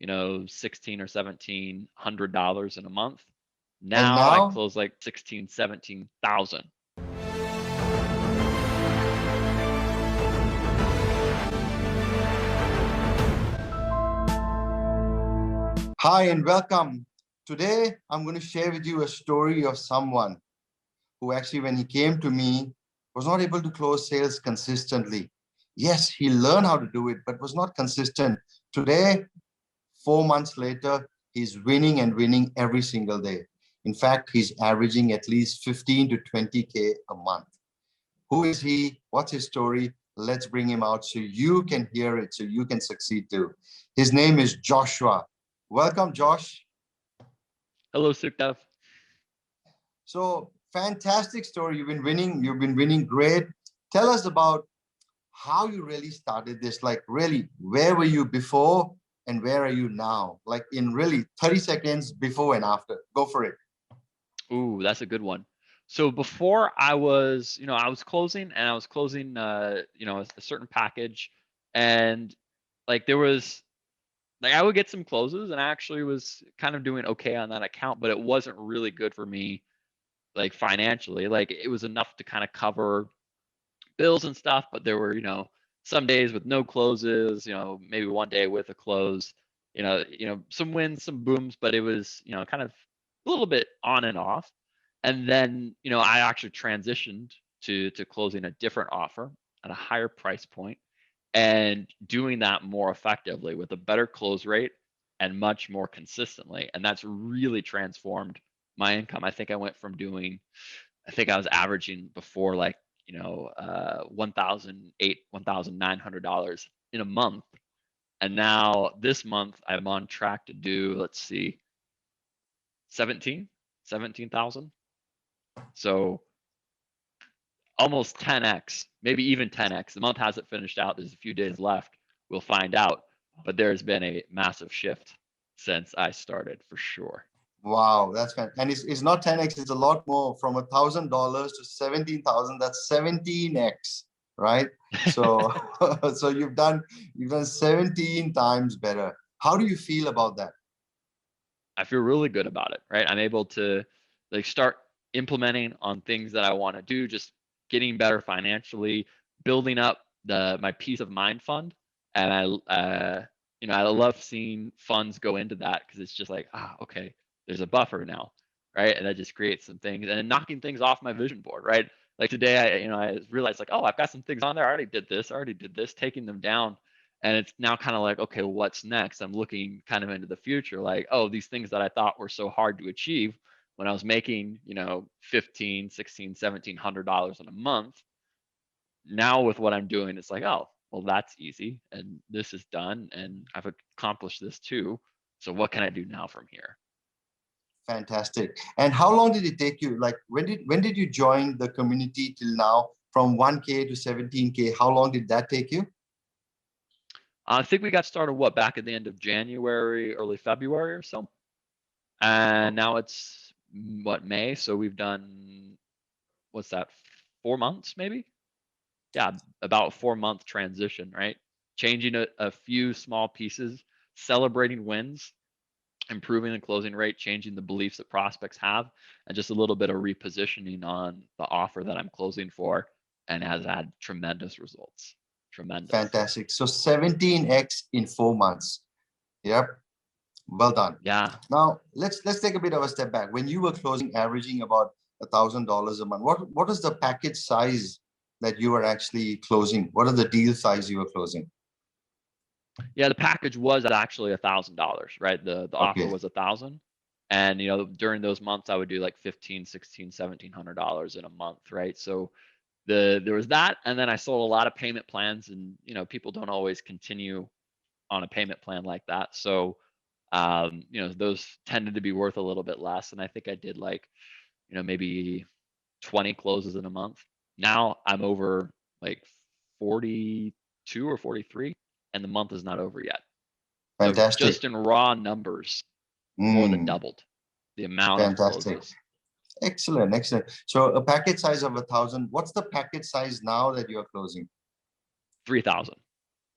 $16 or $1,700 in a month. And Now I now, close like 16, 17,000. hi and welcome. Today, I'm going to share with you a story of someone who actually, when he came to me, was not able to close sales consistently. Yes, he learned how to do it, but was not consistent. Today, 4 months later, he's winning and winning every single day. In fact, he's averaging at least 15 to 20K a month. Who is he? What's his story? Let's bring him out so you can hear it, so you can succeed too. His name is Joshua. Welcome, Josh. Hello, Sukhdevs. So fantastic story. You've been winning great. Tell us about how you really started this. Like really, where were you before and where are you now? Like in really 30 seconds before and after. Go for it. Ooh, that's a good one. So before I was, I was closing and I was closing, a certain package, and like there was, like I would get some closes and I actually was kind of doing okay on that account, but it wasn't really good for me, like financially. Like it was enough to kind of cover bills and stuff, but there were, some days with no closes, maybe one day with a close, some wins, some booms, but it was, kind of a little bit on and off. And then, I actually transitioned to closing a different offer at a higher price point and doing that more effectively with a better close rate and much more consistently. And that's really transformed my income. I think I was averaging before like, $1,900 in a month. And now this month I'm on track to do, let's see, 17,000. So almost 10x, maybe even 10x. The month hasn't finished out. There's a few days left. We'll find out. But there's been a massive shift since I started for sure. Wow, that's fantastic. And it's not 10x, it's a lot more. From $1,000 to 17,000, that's 17x, right? So so you've done 17 times better. How do you feel about that? I feel really good about it, right? I'm able to like start implementing on things that I want to do, just getting better financially, building up my peace of mind fund. And I love seeing funds go into that because it's just like, okay, there's a buffer now, right? And that just creates some things and knocking things off my vision board, right? Like today, I realized like, oh, I've got some things on there. I already did this, taking them down. And it's now kind of like, okay, what's next? I'm looking kind of into the future, like, oh, these things that I thought were so hard to achieve when I was making, 15, 16, $1,700 in a month. Now with what I'm doing, it's like, oh, well, that's easy. And this is done. And I've accomplished this too. So what can I do now from here? Fantastic. And how long did it take you? Like when did you join the community till now, from 1K to 17K? How long did that take you? I think we got started back at the end of January, early February or so. And now it's May. So we've done, what's that, 4 months maybe? Yeah, about 4 month transition, right? Changing a few small pieces, celebrating wins, improving the closing rate, changing the beliefs that prospects have, and just a little bit of repositioning on the offer that I'm closing for, and has had tremendous results. Tremendous. Fantastic. So 17x in 4 months. Yep. Well done. Yeah. Now let's take a bit of a step back. When you were closing, averaging about $1,000 a month, what is the package size that you were actually closing? What are the deal size you were closing? Yeah, the package was actually $1,000, right? The offer Okay. was 1,000. And during those months I would do like 15, 16, $1,700 in a month, right? So there was that, and then I sold a lot of payment plans, and people don't always continue on a payment plan like that. So those tended to be worth a little bit less. And I think I did like, maybe 20 closes in a month. Now I'm over like 42 or 43, and the month is not over yet. Fantastic. So just in raw numbers, more than doubled the amount Fantastic. of closes. Excellent, excellent. So a package size of 1,000. What's the package size now that you are closing? 3,000.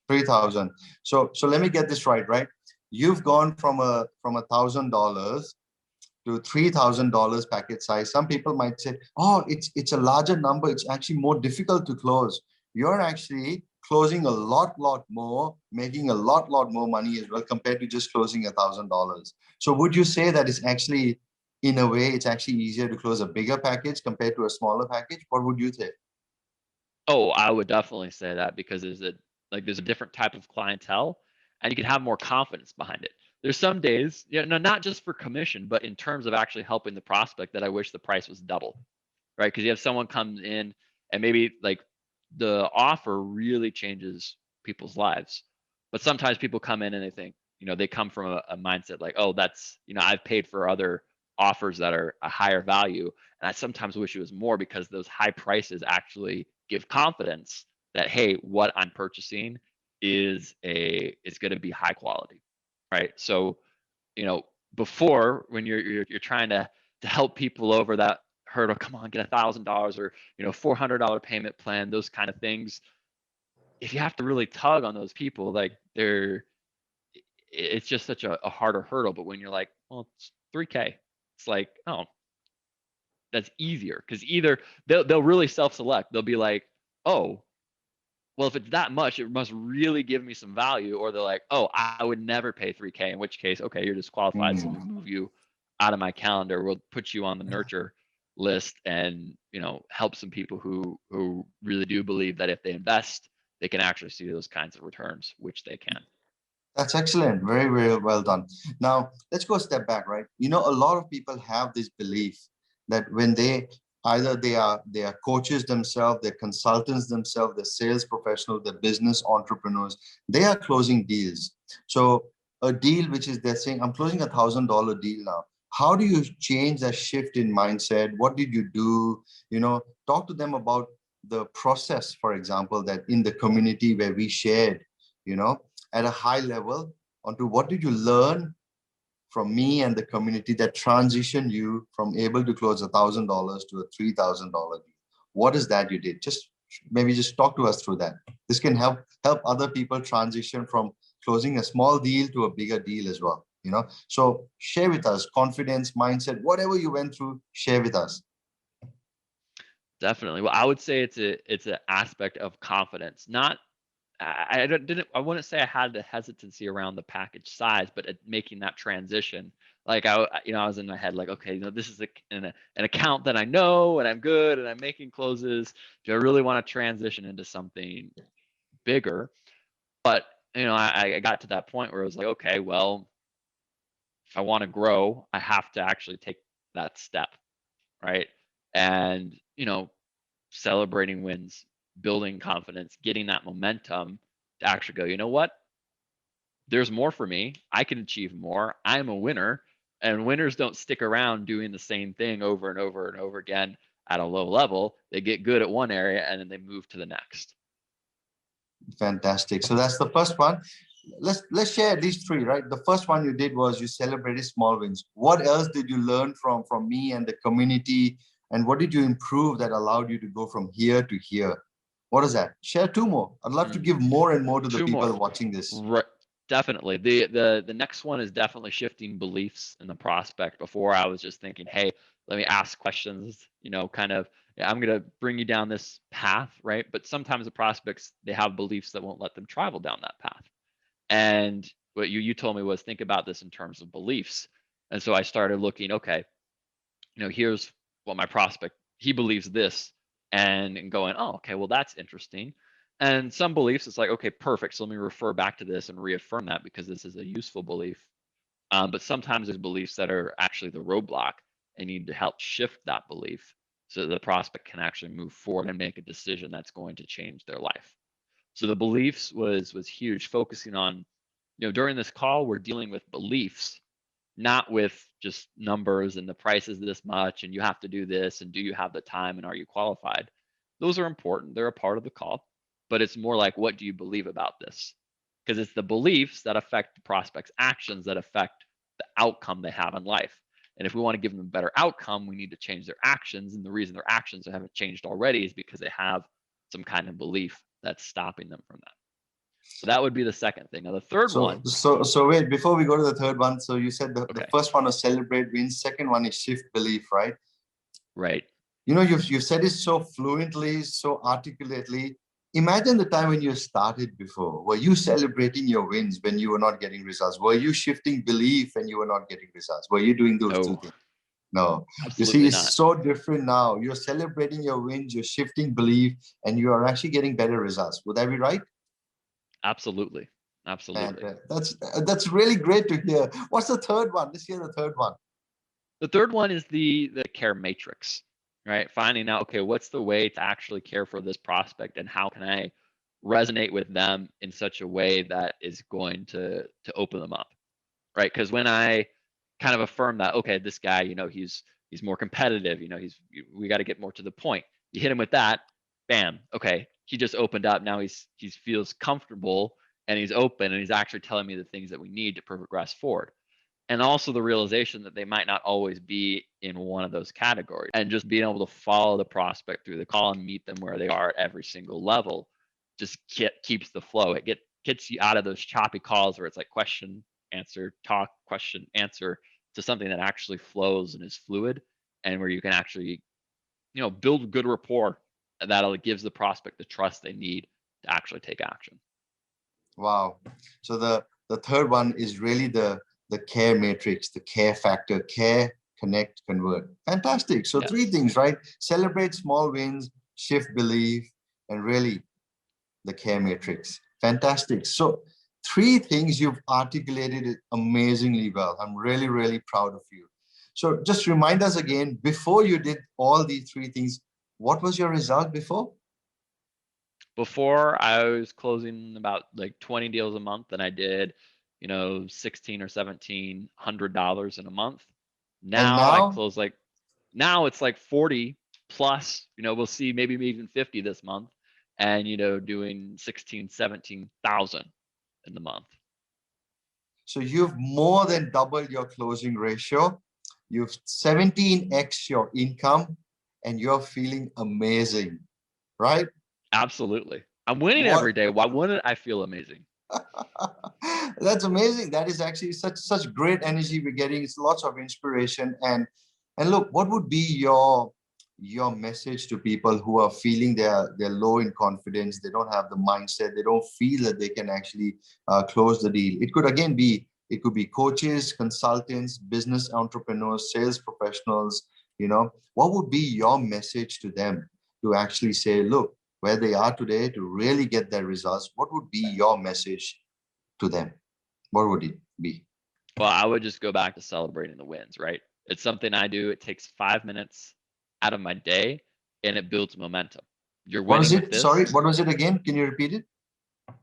3,000. So let me get this right, right? you've gone from $1,000 to $3,000 package size. Some people might say, oh, it's a larger number. It's actually more difficult to close. You're actually closing a lot more, making a lot more money as well compared to just closing $1,000. So would you say that it's actually, in a way, it's actually easier to close a bigger package compared to a smaller package? What would you say? Oh, I would definitely say that because there's a different type of clientele and you can have more confidence behind it. There's some days, no, not just for commission, but in terms of actually helping the prospect that I wish the price was double, right? Because you have someone comes in and maybe like the offer really changes people's lives. But sometimes people come in and they think, they come from a mindset like, oh, that's, I've paid for other offers that are a higher value. And I sometimes wish it was more because those high prices actually give confidence that, hey, what I'm purchasing is going to be high quality. Right. So, you know, before when you're trying to help people over that hurdle, come on, get $1,000 or $400 payment plan, those kind of things. If you have to really tug on those people, like it's just such a harder hurdle. But when you're like, well, it's 3K, it's like, oh, that's easier because either they'll really self-select. They'll be like, oh, well, if it's that much, it must really give me some value. Or they're like, oh, I would never pay 3K, in which case, okay, you're disqualified. So let me Mm. move you out of my calendar. We'll put you on the nurture list and, help some people who really do believe that if they invest, they can actually see those kinds of returns, which they can. That's excellent. Very, very well done. Now, let's go a step back, right? A lot of people have this belief that when they either they are coaches themselves, they're consultants themselves, they're sales professionals, they're business entrepreneurs, they are closing deals. So a deal which is they're saying, I'm closing $1,000 deal now. How do you change that shift in mindset? What did you do? Talk to them about the process, for example, that in the community where we shared, you know, at a high level onto what did you learn from me and the community that transitioned you from able to close $1,000 to a $3,000 deal. What is that you did? Just talk to us through that. This can help other people transition from closing a small deal to a bigger deal as well. So share with us confidence, mindset, whatever you went through, share with us. Definitely. Well, I would say it's an aspect of confidence, not I wouldn't say I had the hesitancy around the package size, but making that transition. Like I was in my head like, okay, this is an account that I know and I'm good and I'm making closes. Do I really want to transition into something bigger? But I got to that point where it was like, okay, well, if I want to grow, I have to actually take that step, right? And celebrating wins, building confidence, getting that momentum to actually go, you know what? There's more for me. I can achieve more. I'm a winner. And winners don't stick around doing the same thing over and over and over again at a low level. They get good at one area and then they move to the next. Fantastic. So that's the first one. Let's share at least three, right? The first one you did was you celebrated small wins. What else did you learn from me and the community? And what did you improve that allowed you to go from here to here? What is that? Share two more. I'd love to Mm, give more and more to the Two more. people watching this. Right. Definitely. The next one is definitely shifting beliefs in the prospect. Before I was just thinking, hey, let me ask questions, kind of, yeah, I'm going to bring you down this path, right? But sometimes the prospects, they have beliefs that won't let them travel down that path. And what you told me was think about this in terms of beliefs. And so I started looking, okay, here's what my prospect, he believes this, and going, oh, okay, well, that's interesting. And some beliefs, it's like, okay, perfect. So let me refer back to this and reaffirm that because this is a useful belief. But sometimes there's beliefs that are actually the roadblock and you need to help shift that belief so that the prospect can actually move forward and make a decision that's going to change their life. So the beliefs was huge, focusing on, during this call, we're dealing with beliefs, not with just numbers and the price is this much and you have to do this and do you have the time and are you qualified? Those are important. They're a part of the call, but it's more like, what do you believe about this? Because it's the beliefs that affect the prospect's actions that affect the outcome they have in life. And if we want to give them a better outcome, we need to change their actions. And the reason their actions haven't changed already is because they have some kind of belief that's stopping them from that. So that would be the second thing. Now the third one. So wait, before we go to the third one, so you said the Okay. first one was celebrate wins, second one is shift belief, right? Right. You've said it so fluently, so articulately. Imagine the time when you started before. Were you celebrating your wins when you were not getting results? Were you shifting belief when you were not getting results? Were you doing those two No, things? No. You see, absolutely it's not. so different now. You're celebrating your wins, you're shifting belief, and you are actually getting better results. Would that be right? Absolutely. And Absolutely. that's really great to hear. What's the third one? Let's hear the third one. The third one is the care matrix, right? Finding out, okay, what's the way to actually care for this prospect and how can I resonate with them in such a way that is going to open them up, right? Because when I kind of affirm that, okay, this guy, he's more competitive, we got to get more to the point. You hit him with that, bam, okay, he just opened up. Now he feels comfortable and he's open and he's actually telling me the things that we need to progress forward. And also the realization that they might not always be in one of those categories, and just being able to follow the prospect through the call and meet them where they are at every single level just keeps the flow. Gets you out of those choppy calls where it's like question, answer, talk, question, answer, to something that actually flows and is fluid, and where you can actually, build good rapport that gives the prospect the trust they need to actually take action. Wow. So the third one is really the care matrix, the care factor, care, connect, convert. Fantastic. So three Yes. things, right? Celebrate small wins, shift belief, and really the care matrix. Fantastic. So three things you've articulated it amazingly well. I'm really, really proud of you. So just remind us again, before you did all these three things, what was your result before? Before, I was closing about like 20 deals a month, and I did, 16 or $1,700 in a month. And Now I now, close like now it's like 40 plus, we'll see maybe even 50 this month, and doing 16, 17,000 in the month. so you've more than doubled your closing ratio. You've 17x your income, and you're feeling amazing, right? Absolutely. I'm winning What? every day. Why wouldn't I feel amazing? That's amazing. That is actually such great energy we're getting. It's lots of inspiration. And look, what would be your message to people who are feeling they're low in confidence? They don't have the mindset. They don't feel that they can actually close the deal. It could be coaches, consultants, business entrepreneurs, sales professionals. What would be your message to them to actually say, look, where they are today, to really get their results? What would be your message to them? What would it be? Well, I would just go back to celebrating the wins, right? It's something I do. It takes 5 minutes out of my day and it builds momentum. You're What was winning with it? Sorry, this, what was it again? Can you repeat it?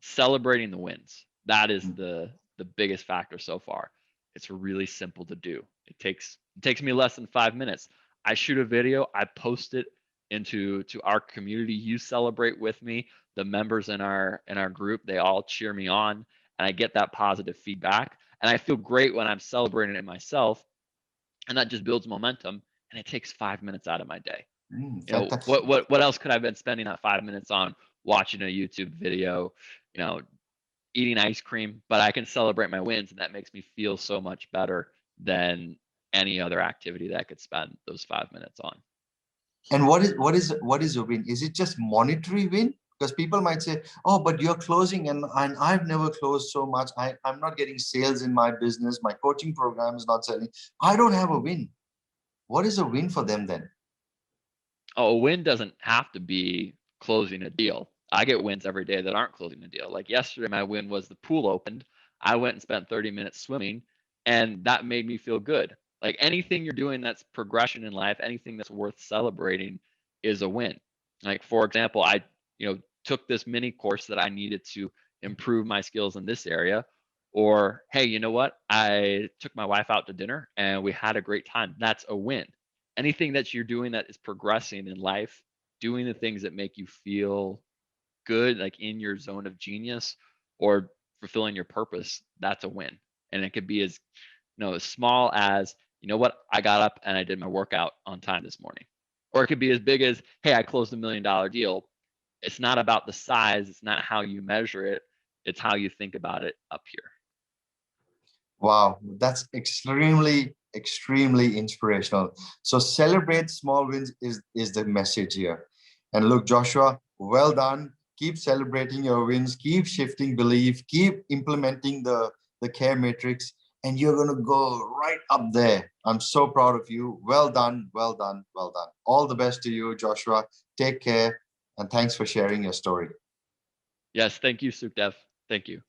celebrating the wins. That is the biggest factor so far. It's really simple to do. It takes me less than 5 minutes. I shoot a video, I post it into our community. You celebrate with me. The members in our group, they all cheer me on, and I get that positive feedback. And I feel great when I'm celebrating it myself, and that just builds momentum. And it takes 5 minutes out of my day. Fantastic. What else could I have been spending that 5 minutes on? Watching a YouTube video, you know, eating ice cream, but I can celebrate my wins, and that makes me feel so much better than any other activity that I could spend those 5 minutes on. And what is a win? Is it just monetary win? Because people might say, oh, but you're closing and I've never closed so much. I'm not getting sales in my business. My coaching program is not selling. I don't have a win. What is a win for them then? Oh, a win doesn't have to be closing a deal. I get wins every day that aren't closing a deal. Like yesterday, my win was the pool opened. I went and spent 30 minutes swimming, and that made me feel good. Like anything you're doing that's progression in life, anything that's worth celebrating is a win. Like for example, I, took this mini course that I needed to improve my skills in this area. Or, hey, you know what? I took my wife out to dinner and we had a great time. That's a win. Anything that you're doing that is progressing in life, doing the things that make you feel good, like in your zone of genius or fulfilling your purpose, that's a win. And it could be as small as, you know what, I got up and I did my workout on time this morning. Or it could be as big as, hey, I closed $1 million deal. It's not about the size, it's not how you measure it. It's how you think about it up here. Wow, that's extremely inspirational. So celebrate small wins is the message here. And look, Joshua, well done. Keep celebrating your wins, keep shifting belief, keep implementing the care matrix, and you're going to go right up there. I'm so proud of you. Well done, well done, well done. All the best to you, Joshua. Take care, and thanks for sharing your story. Yes, thank you, Sukhdev. Thank you.